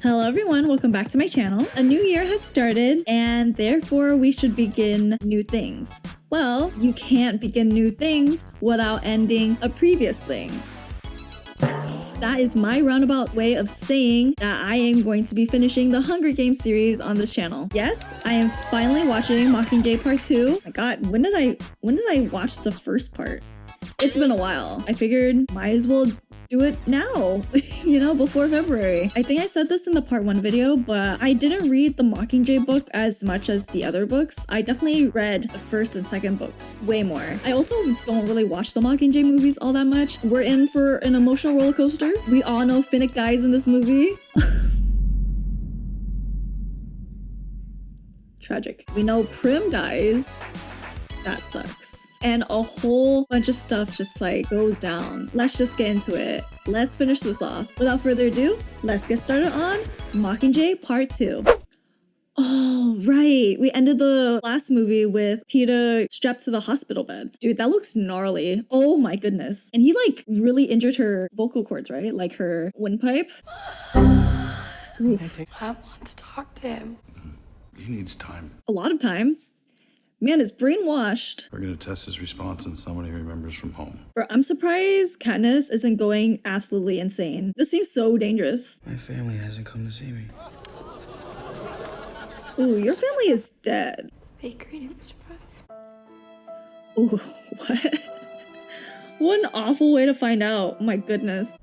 Hello everyone, welcome back to my channel. A new year has started and therefore we should begin new things. Well, you can't begin new things without ending a previous thing. That is my roundabout way of saying that I am going to be finishing the Hunger Games series on this channel. Yes, I am finally watching Mockingjay Part 2. My god, when did I watch the first part? It's been a while. I figured might as well do it now, you know, before February. I think I said this in the part 1 video, but I didn't read the Mockingjay book as much as the other books. I definitely read the first and second books way more. I also don't really watch the Mockingjay movies all that much. We're in for an emotional roller coaster. We all know Finnick dies in this movie. Tragic. We know Prim dies. That sucks. And a whole bunch of stuff just like goes down. Let's just get into it. Let's finish this off. Without further ado, let's get started on Mockingjay Part 2. Oh, right. We ended the last movie with Peeta strapped to the hospital bed. Dude, that looks gnarly. Oh my goodness. And he like really injured her vocal cords, right? Like her windpipe. Oof. I want to talk to him. He needs time. A lot of time. Man is brainwashed. We're gonna test his response on someone he remembers from home. Bro, I'm surprised Katniss isn't going absolutely insane. This seems so dangerous. My family hasn't come to see me. Ooh, your family is dead. The bakery didn't survive. Ooh, what? What an awful way to find out. My goodness.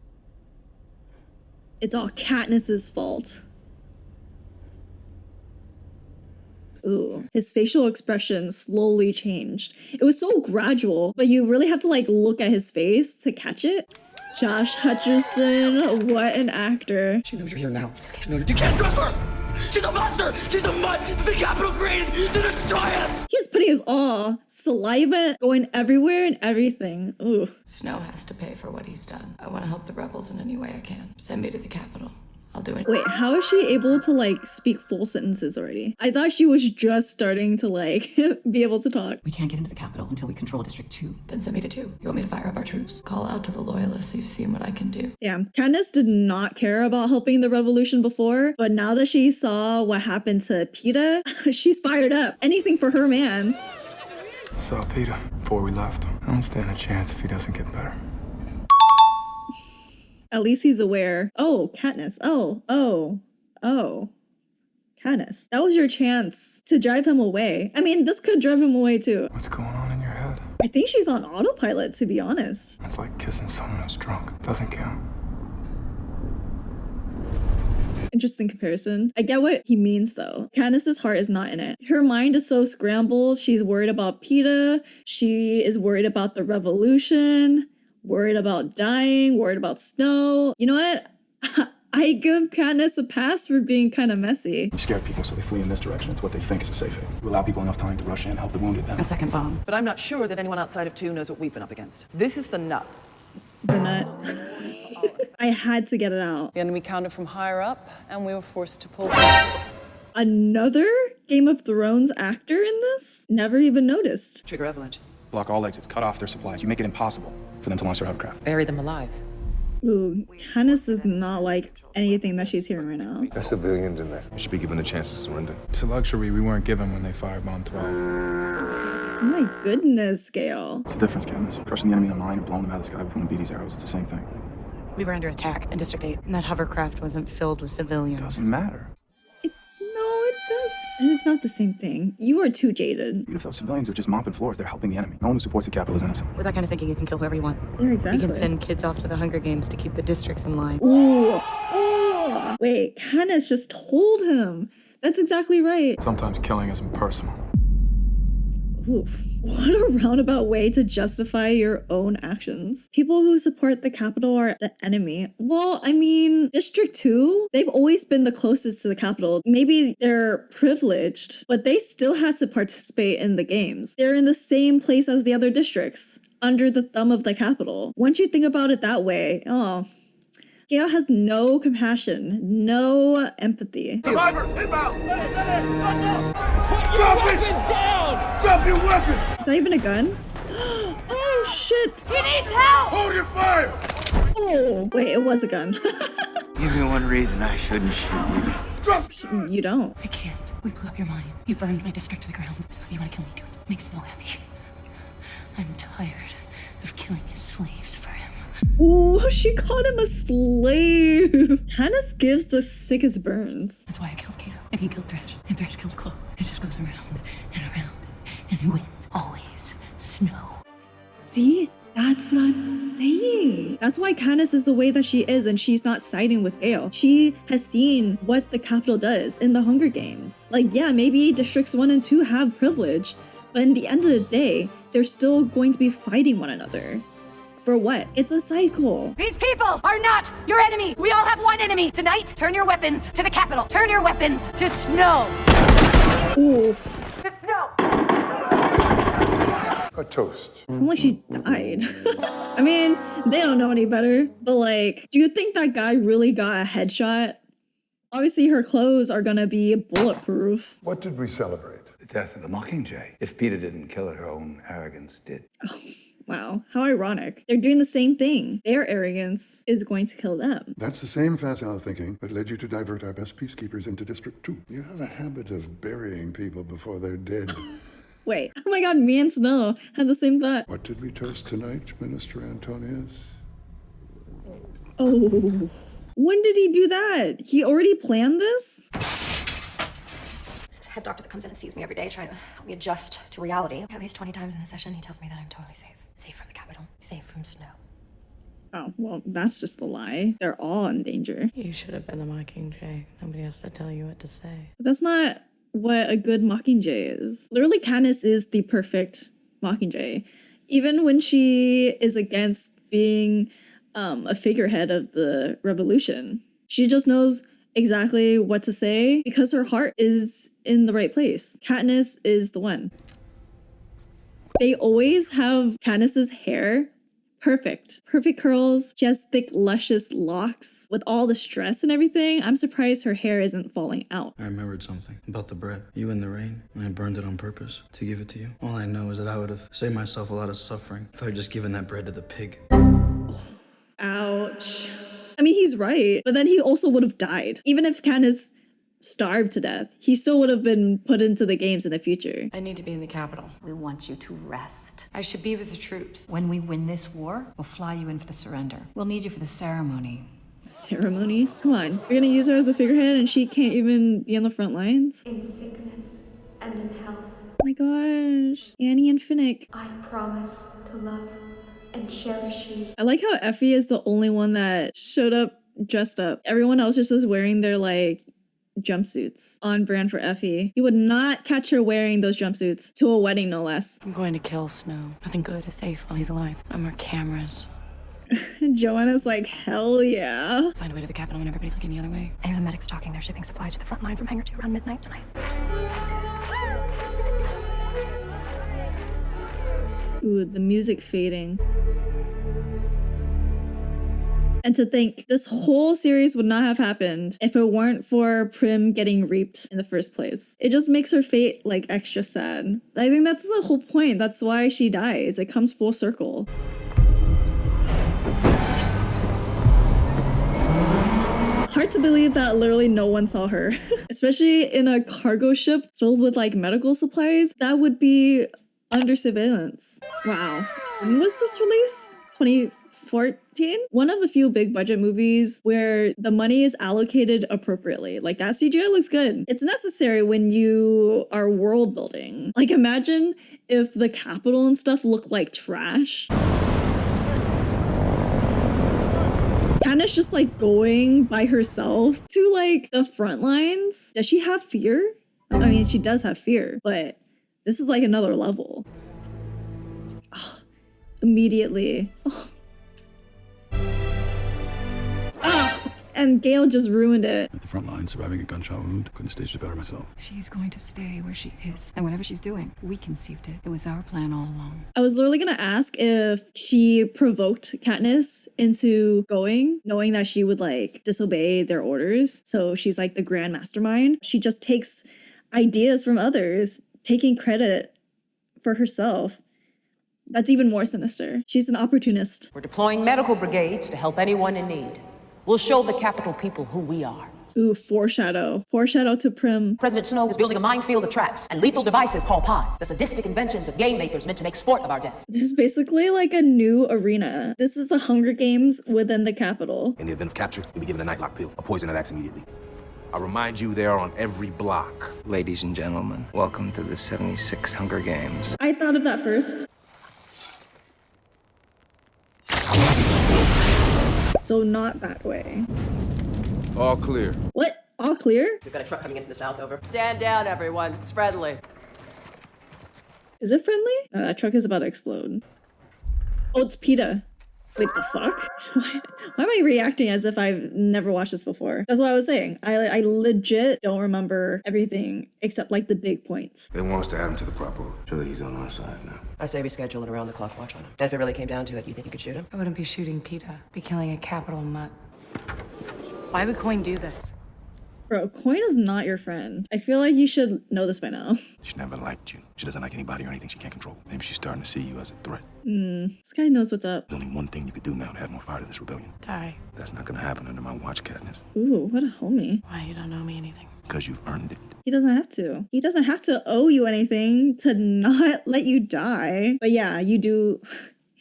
It's all Katniss's fault. Ooh, his facial expression slowly changed. It was so gradual, but you really have to like look at his face to catch it. Josh Hutcherson, what an actor. She knows you're here now. She knows you can't trust her! She's a monster! She's a mud that the Capitol created to destroy us! He's putting his saliva going everywhere and everything. Ooh. Snow has to pay for what he's done. I want to help the rebels in any way I can. Send me to the Capitol. I'll do it. Wait, how is she able to like speak full sentences already? I thought she was just starting to like be able to talk. We can't get into the Capitol until we control District 2. Then send me to 2. You want me to fire up our troops? Call out to the loyalists. You've seen what I can do. Yeah, Katniss did not care about helping the revolution before, but now that she saw what happened to Peeta, she's fired up. Anything for her man. Saw Peeta before we left. I don't stand a chance if he doesn't get better. At least he's aware. Oh, Katniss. Oh. Katniss. That was your chance to drive him away. I mean, this could drive him away too. What's going on in your head? I think she's on autopilot, to be honest. It's like kissing someone who's drunk. Doesn't count. Interesting comparison. I get what he means though. Katniss's heart is not in it. Her mind is so scrambled. She's worried about Peeta. She is worried about the revolution. Worried about dying, worried about snow. You know what? I give Katniss a pass for being kind of messy. You scare people so they flee in this direction. It's what they think is a safe haven. You allow people enough time to rush in and help the wounded then. A second bomb. But I'm not sure that anyone outside of 2 knows what we've been up against. This is the nut. The nut. I had to get it out. The enemy counted from higher up, and we were forced to pull back. Another Game of Thrones actor in this? Never even noticed. Trigger avalanches. Block all exits, cut off their supplies. You make it impossible for them to launch their hovercraft. Bury them alive. Ooh, Katniss does not like anything that she's hearing right now. There's civilians in there. They should be given a chance to surrender. It's a luxury we weren't given when they firebombed 12. My goodness, Gale. It's the difference, Katniss. Crushing the enemy online or blowing them out of the sky with one of Beatty's arrows. It's the same thing. We were under attack in District 8, and that hovercraft wasn't filled with civilians. Doesn't matter. No, it does. It's not the same thing. You are too jaded. Even if those civilians are just mopping floors, they're helping the enemy. No one who supports the Capitol is innocent. With that kind of thinking, you can kill whoever you want. Yeah, exactly. You can send kids off to the Hunger Games to keep the districts in line. Ooh. Ooh. Wait, Katniss just told him. That's exactly right. Sometimes killing isn't personal. Oof. What a roundabout way to justify your own actions. People who support the Capitol are the enemy. Well, I mean, District 2, they've always been the closest to the Capitol. Maybe they're privileged, but they still have to participate in the games. They're in the same place as the other districts, under the thumb of the Capitol. Once you think about it that way, Gale has no compassion, no empathy. Survivors, inbound! Put your weapons down! Drop your weapon! Is that even a gun? Oh shit! He needs help! Hold your fire! Oh, wait, it was a gun. Give me one reason I shouldn't shoot you. You don't. I can't. We blew up your mine. You burned my district to the ground. So if you want to kill me, do it. Make Snow happy. I'm tired of killing his slaves for him. Ooh, she called him a slave. Candace gives the sickest burns. That's why I killed Kato. And he killed Thresh. And Thresh killed Claw. It just goes around and around. And who wins? Always Snow. See? That's what I'm saying. That's why Candace is the way that she is, and she's not siding with Gale. She has seen what the Capitol does in the Hunger Games. Like, yeah, maybe Districts 1 and 2 have privilege, but in the end of the day, they're still going to be fighting one another. For what? It's a cycle. These people are not your enemy. We all have one enemy. Tonight, turn your weapons to the Capitol. Turn your weapons to Snow. Oof. To Snow. A toast. It's not like she died. I mean, they don't know any better, but like, do you think that guy really got a headshot? Obviously, her clothes are gonna be bulletproof. What did we celebrate? The death of the Mockingjay. If Peeta didn't kill it, her own arrogance did. Oh, wow, how ironic. They're doing the same thing. Their arrogance is going to kill them. That's the same facile thinking that led you to divert our best peacekeepers into District 2. You have a habit of burying people before they're dead. Wait, oh my god, me and Snow had the same thought. What did we toast tonight, Minister Antonius? Oh, when did he do that? He already planned this? Head doctor that comes in and sees me every day trying to help me adjust to reality. At least 20 times in a session, he tells me that I'm totally safe. Safe from the Capitol. Safe from Snow. Oh, well, that's just a lie. They're all in danger. You should have been the Mockingjay. Nobody has to tell you what to say. But that's not what a good Mockingjay is. Literally, Candace is the perfect Mockingjay. Even when she is against being a figurehead of the revolution, she just knows exactly what to say because her heart is in the right place. Katniss is the one. They always have Candace's hair perfect. Perfect curls. She has thick, luscious locks with all the stress and everything. I'm surprised her hair isn't falling out. I remembered something about the bread. You in the rain, and I burned it on purpose to give it to you. All I know is that I would have saved myself a lot of suffering if I had just given that bread to the pig. Ouch. I mean, he's right, but then he also would have died. Even if Candace starved to death, he still would have been put into the games in the future. I need to be in the Capitol. We want you to rest. I should be with the troops. When we win this war, we'll fly you in for the surrender. We'll need you for the ceremony. Ceremony? Come on. You're gonna use her as a figurehead and she can't even be on the front lines? In sickness and in health. Oh my gosh. Annie and Finnick. I promise to love and cherish you. I like how Effie is the only one that showed up dressed up. Everyone else just is wearing their like jumpsuits. On brand for Effie. You would not catch her wearing those jumpsuits to a wedding, no less. I'm going to kill Snow. Nothing good is safe while he's alive. No more cameras. Joanna's like, hell yeah. Find a way to the Capitol when everybody's looking the other way. I hear the medics talking. They're shipping supplies to the front line from Hangar 2 around midnight tonight. Ooh, the music fading. And to think, this whole series would not have happened if it weren't for Prim getting raped in the first place. It just makes her fate like extra sad. I think that's the whole point. That's why she dies. It comes full circle. Hard to believe that literally no one saw her. Especially in a cargo ship filled with like medical supplies. That would be under surveillance. Wow. When was this released? 2014? One of the few big budget movies where the money is allocated appropriately. Like that CGI looks good. It's necessary when you are world building. Like imagine if the Capitol and stuff looked like trash. Candace just like going by herself to like the front lines. Does she have fear? I mean, she does have fear, but this is like another level. Oh, immediately. Oh. Oh, and Gale just ruined it. At the front line, surviving a gunshot wound. Couldn't have staged it better myself. She's going to stay where she is. And whatever she's doing, we conceived it. It was our plan all along. I was literally gonna ask if she provoked Katniss into going, knowing that she would like disobey their orders. So she's like the grand mastermind. She just takes ideas from others, taking credit for herself. That's even more sinister. She's an opportunist. We're deploying medical brigades to help anyone in need. We'll show the Capitol people who we are. Ooh, foreshadow. Foreshadow to Prim. President Snow is building a minefield of traps and lethal devices called pods, the sadistic inventions of game makers meant to make sport of our deaths. This is basically like a new arena. This is the Hunger Games within the Capitol. In the event of capture, you'll be given a nightlock pill, a poison that acts immediately. I'll remind you, they are on every block. Ladies and gentlemen, welcome to the 76th Hunger Games. I thought of that first. So not that way. All clear. What? All clear? We've got a truck coming in from the south, over. Stand down, everyone. It's friendly. Is it friendly? No, that truck is about to explode. Oh, it's Peeta. Wait, the fuck? Why am I reacting as if I've never watched this before? That's what I was saying. I legit don't remember everything except like the big points. They want us to add him to the prop order. Surely he's on our side now. I say we schedule an around-the-clock watch on him. And if it really came down to it, you think you could shoot him? I wouldn't be shooting Peeta. Be killing a Capitol mutt. Why would Coin do this? Bro, Coin is not your friend. I feel like you should know this by now. She never liked you. She doesn't like anybody or anything she can't control. Maybe she's starting to see you as a threat. This guy knows what's up. There's only one thing you could do now to add more fire to this rebellion. Die. That's not gonna happen under my watch, Katniss. Ooh, what a homie. Why, you don't know me anything? Because you've earned it. He doesn't have to. He doesn't have to owe you anything to not let you die. But yeah, you do.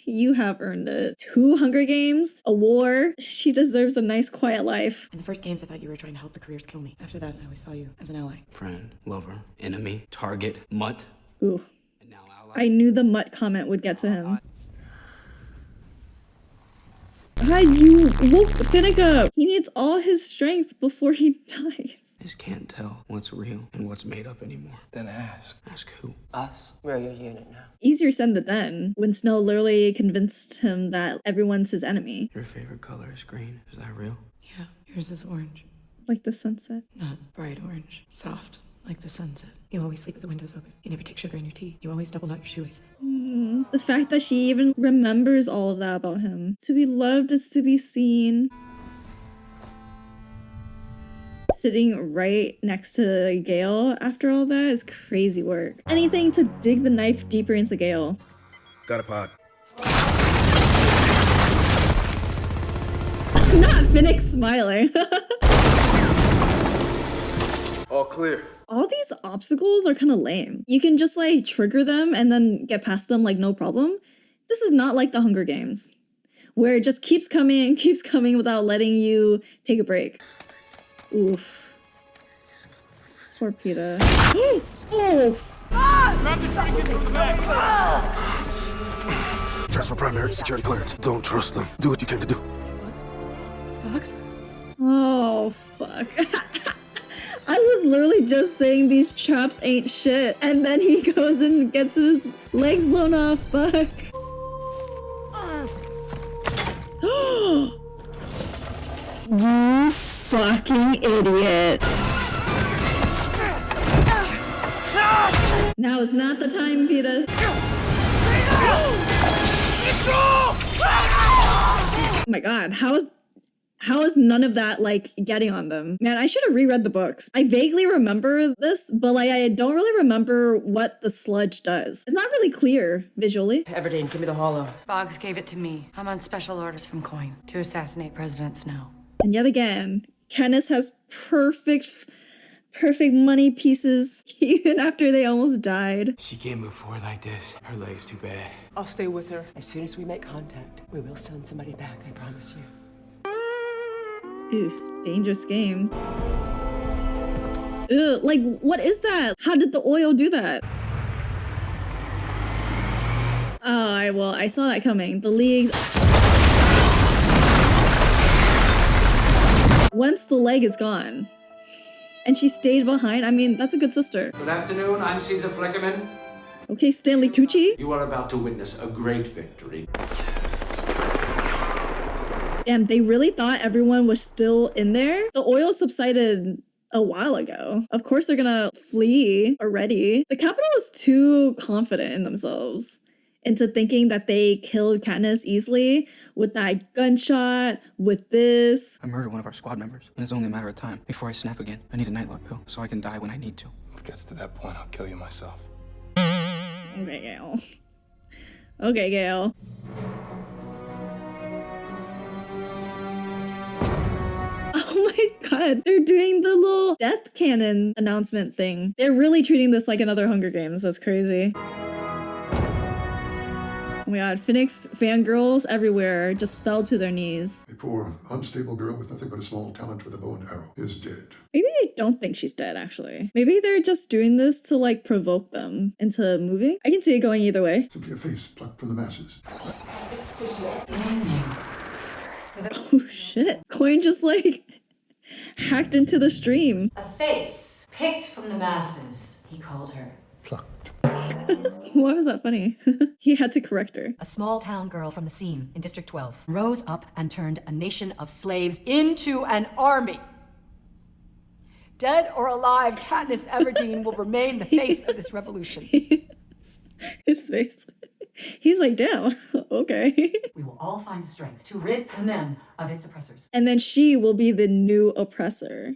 You have earned it. 2 Hunger Games, a war. She deserves a nice, quiet life. In the first games, I thought you were trying to help the careers kill me. After that, I always saw you as an ally. Friend, lover, enemy, target, mutt. Ooh. I knew the mutt comment would get to him. Ah, you woke Finnick up. He needs all his strength before he dies. I just can't tell what's real and what's made up anymore. Then ask. Ask who? Us. We're your unit now. Easier said than done, when Snow literally convinced him that everyone's his enemy. Your favorite color is green. Is that real? Yeah, yours is orange. Like the sunset. Not bright orange. Soft, like the sunset. You always sleep with the windows open. You never take sugar in your tea. You always double knot your shoelaces. The fact that she even remembers all of that about him. To be loved is to be seen. Sitting right next to Gale after all that is crazy work. Anything to dig the knife deeper into Gale. Got a pod. Not Finnick smiling. All clear. All these obstacles are kind of lame. You can just like trigger them and then get past them like no problem. This is not like the Hunger Games, where it just keeps coming without letting you take a break. Oof. Poor Peeta. Oof! Grab the trinkets from the back! Dress for primary security clearance. Don't trust them. Do what you can to do. Alex? Oh, fuck. I was literally just saying these traps ain't shit, and then he goes and gets his legs blown off. Fuck. You fucking idiot. Now is not the time, Peeta. Oh my god, how is none of that like getting on them? Man, I should have reread the books. I vaguely remember this, but like I don't really remember what the sludge does. It's not really clear visually. Everdeen, give me the hollow. Boggs gave it to me. I'm on special orders from Coin to assassinate President Snow. And yet again, Candace has perfect money pieces even after they almost died. She can't move forward like this. Her leg's too bad. I'll stay with her. As soon as we make contact, we will send somebody back, I promise you. Ew, dangerous game. Ew, like, what is that? How did the oil do that? Oh, well, I saw that coming. The leagues... Once the leg is gone, and she stayed behind, I mean, that's a good sister. Good afternoon, I'm Caesar Fleckerman. Okay, Stanley Tucci. You are about to witness a great victory. Damn, they really thought everyone was still in there? The oil subsided a while ago. Of course they're gonna flee already. The Capitol was too confident in themselves into thinking that they killed Katniss easily with that gunshot, with this. I murdered one of our squad members, and it's only a matter of time before I snap again. I need a nightlock pill so I can die when I need to. If it gets to that point, I'll kill you myself. Okay, Gale. Okay, Gale. god, they're doing the little death cannon announcement thing. They're really treating this like another Hunger Games. That's crazy. Oh my god, Finnick's fangirls everywhere just fell to their knees. A poor, unstable girl with nothing but a small talent with a bow and arrow is dead. Maybe I don't think she's dead, actually. Maybe they're just doing this to, like, provoke them into moving. I can see it going either way. Simply a face plucked from the masses. Oh shit. Coin just, like, hacked into the stream. A face picked from the masses, he called her. Why was that funny? He had to correct her. A small town girl from the scene in District 12 rose up and turned a nation of slaves into an army. Dead or alive, Katniss Everdeen will remain the face of this revolution. His face. He's like, damn, okay. We will all find the strength to rid them of its oppressors. And then she will be the new oppressor.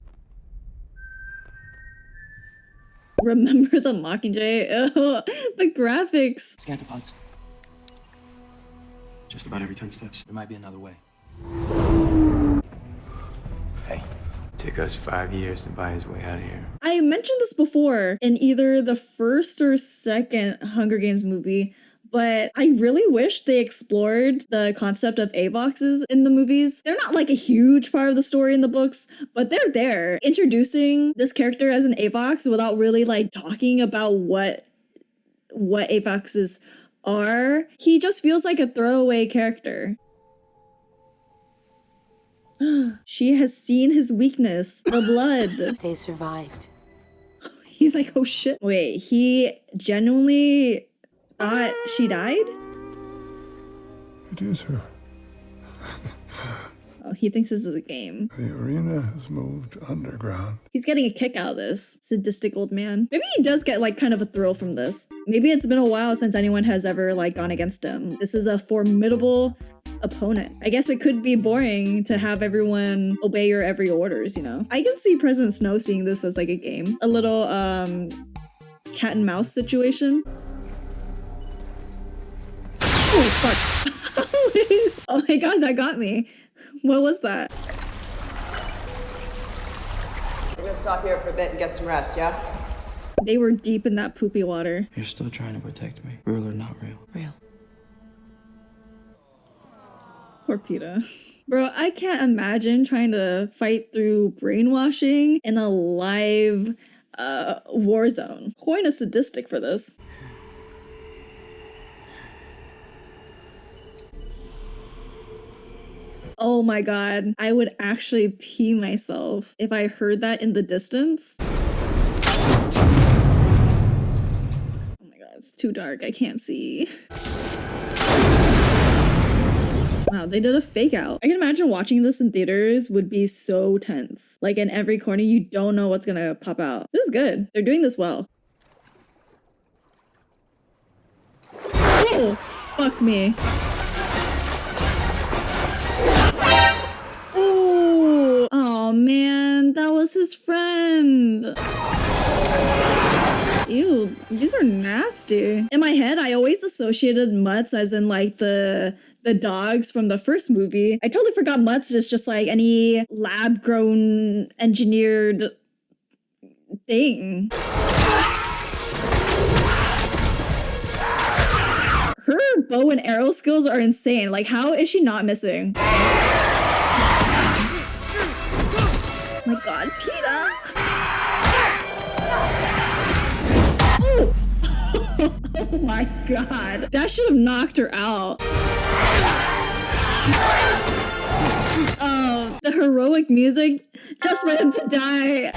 Remember the Mockingjay? Oh, the graphics. Scantopods. Just about every 10 steps. There might be another way. Hey, took us 5 years to buy his way out of here. I mentioned this before in either the first or second Hunger Games movie, but I really wish they explored the concept of AVOXs in the movies. They're not like a huge part of the story in the books, but they're there. Introducing this character as an AVOX without really like talking about what AVOXs are, he just feels like a throwaway character. She has seen his weakness, the blood. They survived. He's like, oh shit. Wait, he genuinely thought she died? It is her. Oh, he thinks this is a game. The arena has moved underground. He's getting a kick out of this sadistic old man. Maybe he does get like kind of a thrill from this. Maybe it's been a while since anyone has ever like gone against him. This is a formidable opponent. I guess it could be boring to have everyone obey your every orders, you know? I can see President Snow seeing this as like a game. A little cat and mouse situation. Oh, fuck. Oh my god, that got me. What was that? We're gonna stop here for a bit and get some rest, yeah? They were deep in that poopy water. You're still trying to protect me. Real or not real? Real. Poor Peeta. Bro, I can't imagine trying to fight through brainwashing in a live war zone. Coin is sadistic for this. Oh my god, I would actually pee myself if I heard that in the distance. Oh my god, it's too dark, I can't see. Wow, they did a fake out. I can imagine watching this in theaters would be so tense. Like in every corner, you don't know what's gonna pop out. This is good. They're doing this well. Oh, fuck me. Ooh, oh man, that was his friend. Ew, these are nasty. In my head, I always associated mutts as in like the dogs from the first movie. I totally forgot mutts is just like any lab-grown engineered thing. Her bow and arrow skills are insane. Like, how is she not missing? Oh my god, Peeta! Oh! Oh my god. That should have knocked her out. Oh, the heroic music just for him to die.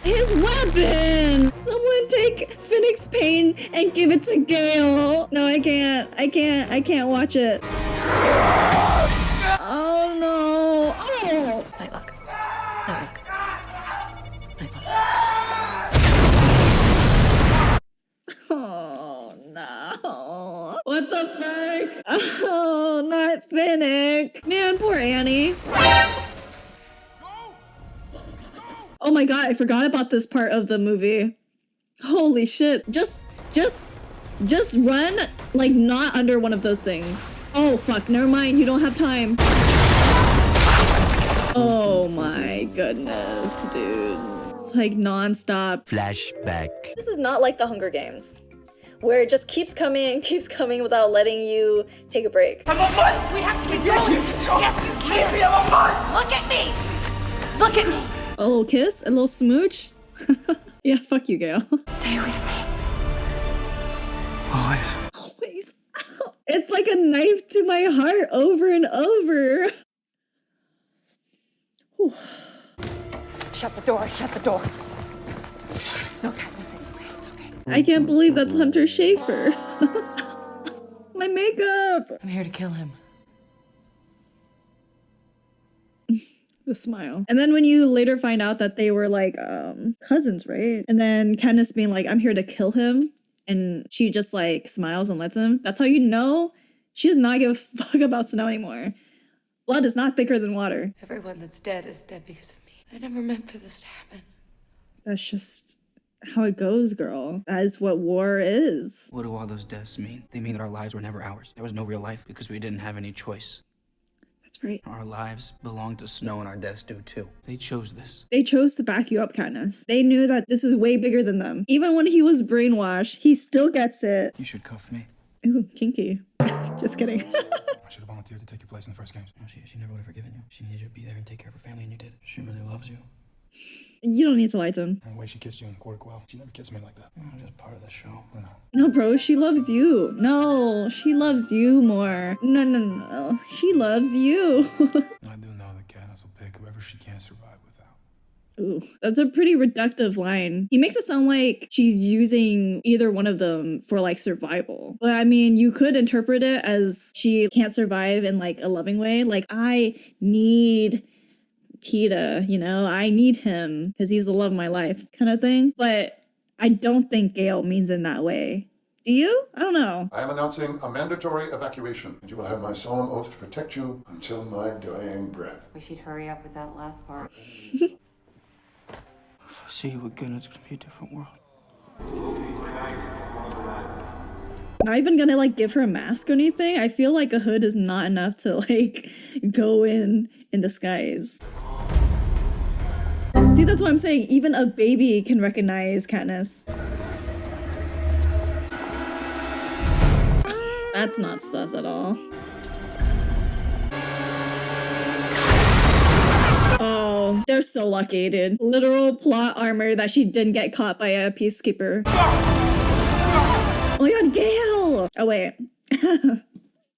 His weapon! Someone take Finnick's pain and give it to Gale. No, I can't. I can't watch it. Oh no. Oh! Nightlock. Nightlock. Nightlock. Oh no. What the fuck? Oh, not Finnick. Man, poor Annie. Oh my god, I forgot about this part of the movie. Holy shit. Just run, like, not under one of those things. Oh fuck, never mind, you don't have time. Oh my goodness, dude. It's like non-stop. Flashback. This is not like the Hunger Games, where it just keeps coming without letting you take a break. I'm a butt! We have to get going! Yes, you can! Leave me, I'm a butt! Look at me! Look at me! A little kiss? A little smooch? Yeah, fuck you, Gail. Stay with me. Always. It's like a knife to my heart over and over. Whew. Shut the door, shut the door. No, Katniss, it's okay, it's okay. I can't believe that's Hunter Schafer. My makeup. I'm here to kill him. The smile. And then when you later find out that they were like cousins, right? And then Katniss being like, I'm here to kill him. And she just like smiles and lets him. That's how you know she does not give a fuck about Snow anymore. Blood is not thicker than water. Everyone that's dead is dead because of me. I never meant for this to happen. That's just how it goes, girl. That is what war is. What do all those deaths mean? They mean that our lives were never ours. There was no real life because we didn't have any choice. That's right. Our lives belong to Snow and our deaths do too. They chose this. They chose to back you up, Katniss. They knew that this is way bigger than them. Even when he was brainwashed, he still gets it. You should cuff me. Ooh, kinky. Just kidding. I should have volunteered to take your place in the first games. No, she never would have forgiven you. She needed you to be there and take care of her family, and you did. She really loves you. You don't need to lie to him. And the way she kissed you in the quarter quell, she never kissed me like that. Oh, just part of the show. No, bro, she loves you. No, she loves you more. No. She loves you. I do know that Katniss will pick whoever she can't survive without. Ooh, that's a pretty reductive line. He makes it sound like she's using either one of them for like survival. But I mean, you could interpret it as she can't survive in like a loving way. Like, I need Peeta, you know, I need him because he's the love of my life kind of thing. But I don't think Gale means in that way. Do you? I don't know. I am announcing a mandatory evacuation, and you will have my solemn oath to protect you until my dying breath. Wish you'd hurry up with that last part. If I see you again, it's gonna be a different world. Not even gonna like give her a mask or anything. I feel like a hood is not enough to like go in disguise. See, that's what I'm saying. Even a baby can recognize Katniss. That's not sus at all. Oh, they're so lucky, dude. Literal plot armor that she didn't get caught by a peacekeeper. Oh my god, Gale! Oh wait.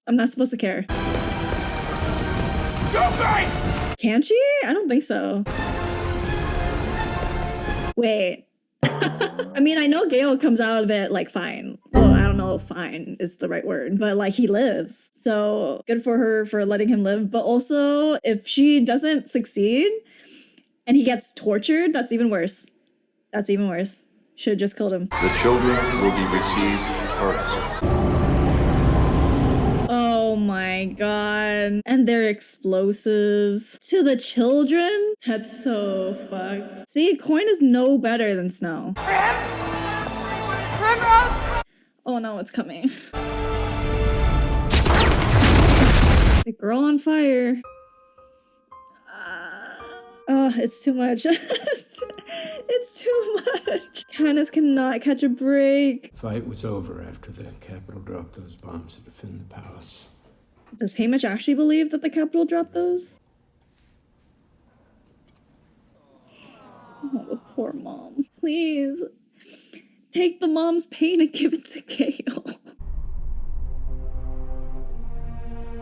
I'm not supposed to care. Can she? I don't think so. Wait. I mean, I know Gale comes out of it like fine. Well, I don't know if fine is the right word, but like he lives. So good for her for letting him live. But also, if she doesn't succeed and he gets tortured, that's even worse. That's even worse. Should have just killed him. The children will be received first. Oh my god. And they're explosives. To the children? That's so fucked. See, Coin is no better than Snow. Oh no, it's coming. The girl on fire. Oh, it's too much. It's too much. Katniss cannot catch a break. Fight was over after the Capitol dropped those bombs to defend the palace. Does Haymitch actually believe that the Capitol dropped those? Oh, the poor mom. Please. Take the mom's pain and give it to Gale.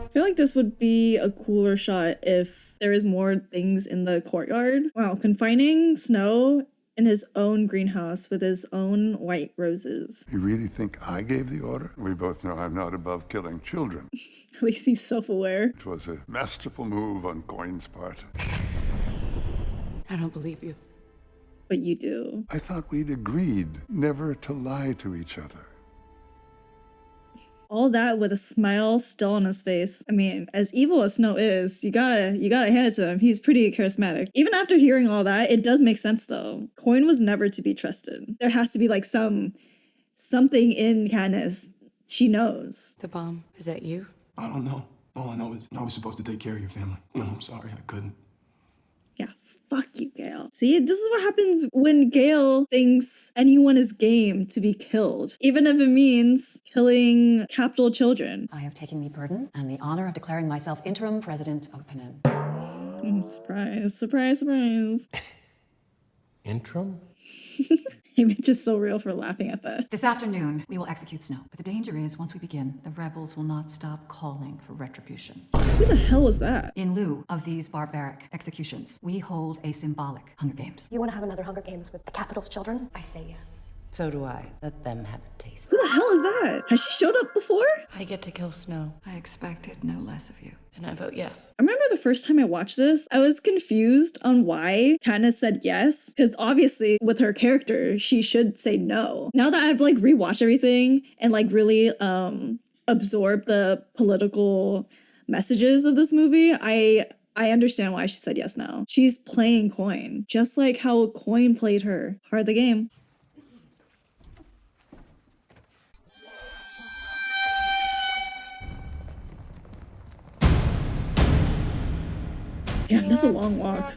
I feel like this would be a cooler shot if there is more things in the courtyard. Wow, confining Snow in his own greenhouse with his own white roses. You really think I gave the order? We both know I'm not above killing children. At least he's self-aware. It was a masterful move on Coin's part. I don't believe you. But you do. I thought we'd agreed never to lie to each other. All that with a smile still on his face. I mean, as evil as Snow is, you gotta hand it to him. He's pretty charismatic. Even after hearing all that, it does make sense though. Coin was never to be trusted. There has to be like something in Katniss she knows. The bomb, is that you? I don't know. All I know is I was supposed to take care of your family. No, I'm sorry, I couldn't. Fuck you, Gale. See, this is what happens when Gale thinks anyone is game to be killed, even if it means killing capital children. I have taken the burden and the honor of declaring myself interim president of Penin. Surprise, surprise, surprise. Interim? Image is so real for laughing at that. This afternoon, we will execute Snow. But the danger is, once we begin, the rebels will not stop calling for retribution. Who the hell is that? In lieu of these barbaric executions, we hold a symbolic Hunger Games. You want to have another Hunger Games with the capital's children? I say yes. So do I. Let them have a taste. Who the hell is that? Has she showed up before? I get to kill Snow. I expected no less of you. And I vote yes. I remember the first time I watched this, I was confused on why Katniss said yes. Because obviously, with her character, she should say no. Now that I've like rewatched everything and like really absorbed the political messages of this movie, I understand why she said yes now. She's playing Coin, just like how Coin played her. Part of the game. Damn, that's a long walk.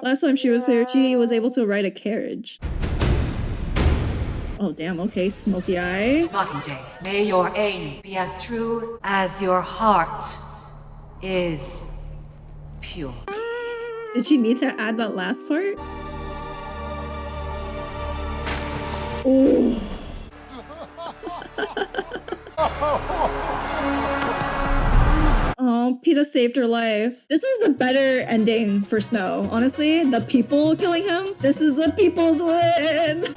Last time she was here, she was able to ride a carriage. Oh, damn, okay, smoky eye. Mockingjay, may your aim be as true as your heart is pure. Did she need to add that last part? Ooh. Oh, Peeta saved her life. This is the better ending for Snow. Honestly, the people killing him, this is the people's win.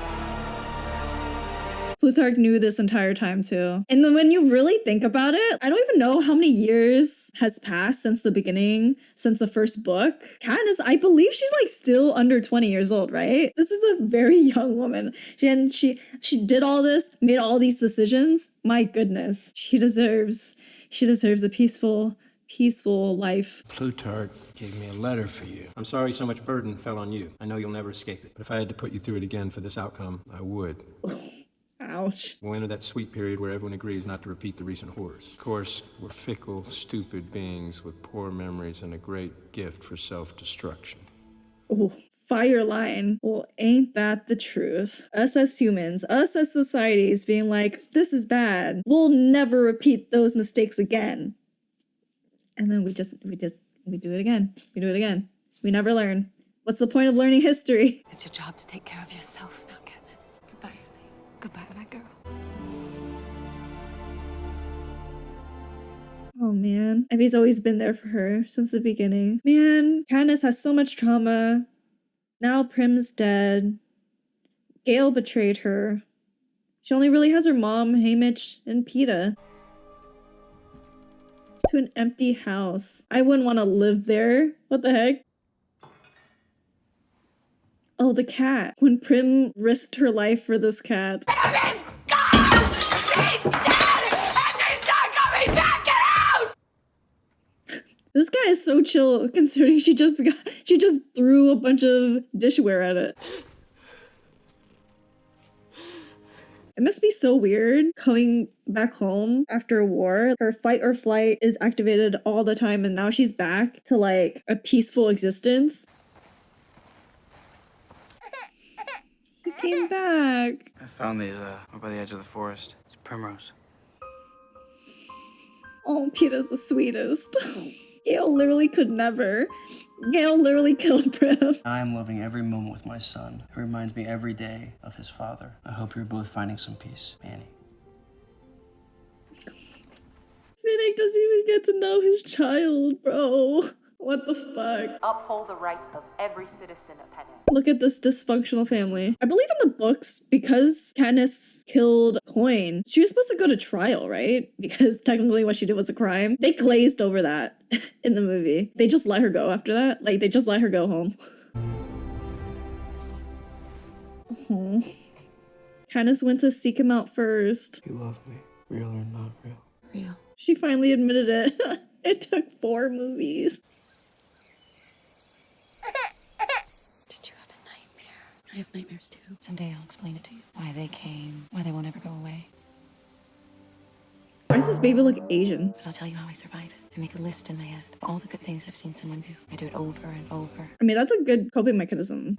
Plutarch knew this entire time too. And then when you really think about it, I don't even know how many years has passed since the beginning, since the first book. Katniss, I believe she's like still under 20 years old, right? This is a very young woman. And she did all this, made all these decisions. My goodness, she deserves a peaceful life. Plutarch gave me a letter for you. I'm sorry so much burden fell on you. I know you'll never escape it. But if I had to put you through it again for this outcome, I would. Ouch. We'll enter that sweet period where everyone agrees not to repeat the recent horrors. Of course, we're fickle, stupid beings with poor memories and a great gift for self-destruction. Oh, fire line. Well, ain't that the truth? Us as humans, us as societies being like, this is bad. We'll never repeat those mistakes again. And then we do it again. We do it again. We never learn. What's the point of learning history? It's your job to take care of yourself now, Katniss. Goodbye, Effie. Goodbye, my girl. Oh man, Evie's always been there for her since the beginning. Man, Katniss has so much trauma. Now Prim's dead. Gale betrayed her. She only really has her mom, Haymitch, and Peeta. To an empty house. I wouldn't want to live there. What the heck? Oh, the cat. When Prim risked her life for this cat. This guy is so chill considering she just threw a bunch of dishware at it. It must be so weird coming back home after a war. Her fight or flight is activated all the time and now she's back to like a peaceful existence. He came back. I found these over by the edge of the forest. It's primrose. Oh, Peeta's the sweetest. Gale literally could never. Gale literally killed Prim. I'm loving every moment with my son. It reminds me every day of his father. I hope you're both finding some peace, Annie. Finnick doesn't even get to know his child, bro. What the fuck? Uphold the rights of every citizen of Penin. Look at this dysfunctional family. I believe in the books, because Katniss killed Coin, she was supposed to go to trial, right? Because technically what she did was a crime. They glazed over that in the movie. They just let her go after that. Like, they just let her go home. Oh. Katniss went to seek him out first. You love me, real or not real? Real. She finally admitted it. It took 4 movies. Did you have a nightmare? I have nightmares too. Someday I'll explain it to you. Why they came, why they won't ever go away. Why does this baby look Asian? But I'll tell you how I survive. I make a list in my head of all the good things I've seen someone do. I do it over and over. I mean, that's a good coping mechanism.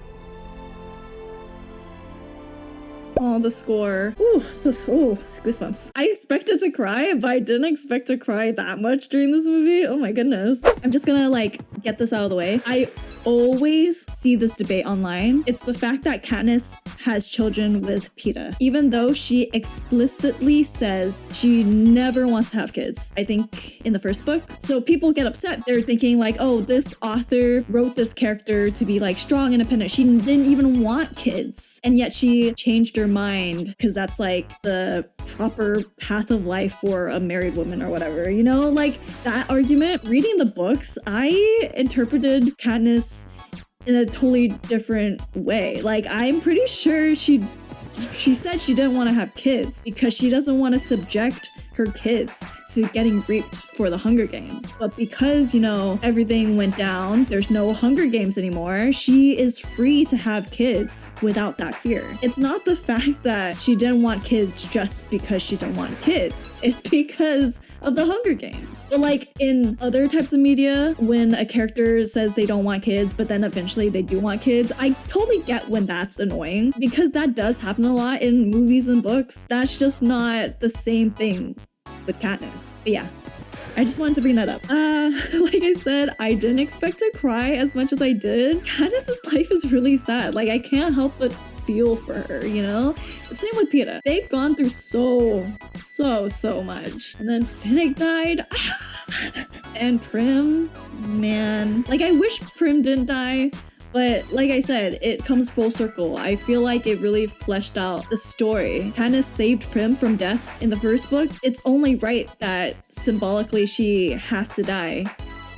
Oh, the score. Ooh, goosebumps. I expected to cry, but I didn't expect to cry that much during this movie. Oh my goodness. I'm just gonna like get this out of the way. I always see this debate online. It's the fact that Katniss has children with Peeta, even though she explicitly says she never wants to have kids, I think in the first book. So people get upset. They're thinking like, oh, this author wrote this character to be like strong, independent. She didn't even want kids. And yet she changed her mind because that's like the proper path of life for a married woman or whatever, you know? Like that argument, reading the books, I interpreted Katniss in a totally different way. Like I'm pretty sure she said she didn't want to have kids because she doesn't want to subject her kids to getting raped for the Hunger Games. But because, you know, everything went down, there's no Hunger Games anymore, she is free to have kids without that fear. It's not the fact that she didn't want kids just because she didn't want kids. It's because of the Hunger Games. But like in other types of media, when a character says they don't want kids, but then eventually they do want kids, I totally get when that's annoying because that does happen a lot in movies and books. That's just not the same thing with Katniss. But yeah, I just wanted to bring that up. Like I said, I didn't expect to cry as much as I did. Katniss's life is really sad. Like I can't help but feel for her, you know? Same with Peeta. They've gone through so much. And then Finnick died. And Prim, man. Like I wish Prim didn't die. But like I said, it comes full circle. I feel like it really fleshed out the story. Katniss saved Prim from death in the first book. It's only right that symbolically she has to die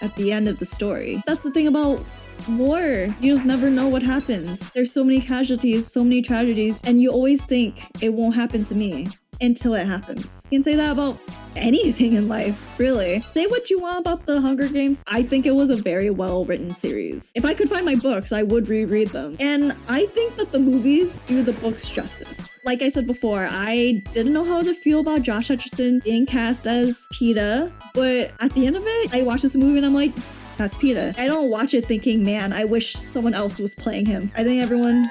at the end of the story. That's the thing about war. You just never know what happens. There's so many casualties, so many tragedies, and you always think it won't happen to me until it happens. You can say that about anything in life, really. Say what you want about the Hunger Games. I think it was a very well-written series. If I could find my books, I would reread them. And I think that the movies do the books justice. Like I said before, I didn't know how to feel about Josh Hutcherson being cast as Peeta, but at the end of it, I watched this movie and I'm like, that's Peeta. I don't watch it thinking, man, I wish someone else was playing him. I think everyone,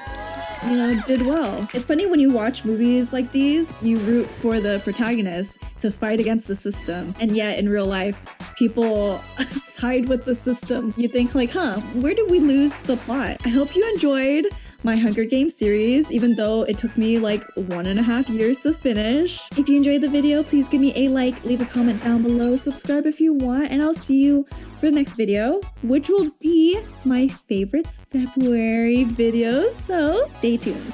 you know, did well. It's funny when you watch movies like these, you root for the protagonist to fight against the system. And yet in real life, people side with the system. You think like, where did we lose the plot? I hope you enjoyed my Hunger Games series, even though it took me like 1.5 years to finish. If you enjoyed the video, please give me a like, leave a comment down below, subscribe if you want, and I'll see you for the next video, which will be my favorites February videos, so stay tuned.